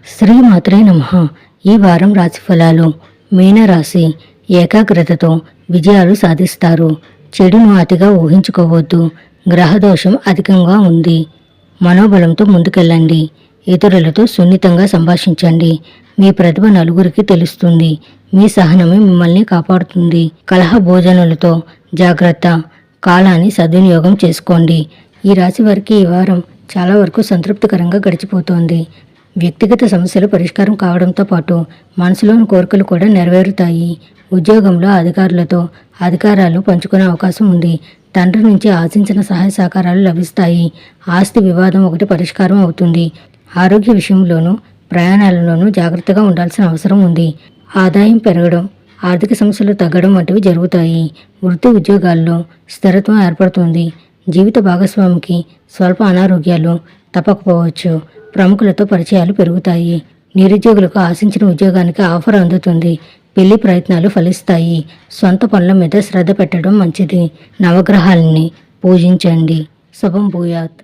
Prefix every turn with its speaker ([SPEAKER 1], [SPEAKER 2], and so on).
[SPEAKER 1] శ్రీమాత్రే నమః. ఈ వారం రాశిఫలాలు. మీనరాశి. ఏకాగ్రతతో విజయాలు సాధిస్తారు. చెడును అతిగా ఊహించుకోవద్దు. గ్రహదోషం అధికంగా ఉంది. మనోబలంతో ముందుకెళ్ళండి. ఇతరులతో సున్నితంగా సంభాషించండి. మీ ప్రతిభ నలుగురికి తెలుస్తుంది. మీ సహనమే మిమ్మల్ని కాపాడుతుంది. కలహ భోజనాలతో జాగ్రత్త. కాలాన్ని సద్వినియోగం చేసుకోండి. ఈ రాశి వారికి ఈ వారం చాలా వరకు సంతృప్తికరంగా గడిచిపోతోంది. వ్యక్తిగత సమస్యలు పరిష్కారం కావడంతో పాటు మనసులోని కోరికలు కూడా నెరవేరుతాయి. ఉద్యోగంలో అధికారులతో అధికారాలు పంచుకునే అవకాశం ఉంది. తండ్రి నుంచి ఆశించిన సహాయ సహకారాలు లభిస్తాయి. ఆస్తి వివాదం ఒకటి పరిష్కారం అవుతుంది. ఆరోగ్య విషయంలోనూ ప్రయాణాలలోనూ జాగ్రత్తగా ఉండాల్సిన అవసరం ఉంది. ఆదాయం పెరగడం, ఆర్థిక సమస్యలు తగ్గడం వంటివి జరుగుతాయి. వృత్తి ఉద్యోగాల్లో స్థిరత్వం ఏర్పడుతుంది. జీవిత భాగస్వామికి స్వల్ప అనారోగ్యాలు తప్పకపోవచ్చు. ప్రముఖులతో పరిచయాలు పెరుగుతాయి. నిరుద్యోగులకు ఆశించిన ఉద్యోగానికి ఆఫర్ అందుతుంది. పెళ్లి ప్రయత్నాలు ఫలిస్తాయి. సొంత పనుల మీద శ్రద్ధ పెట్టడం మంచిది. నవగ్రహాలని పూజించండి. శుభం భూయాత్.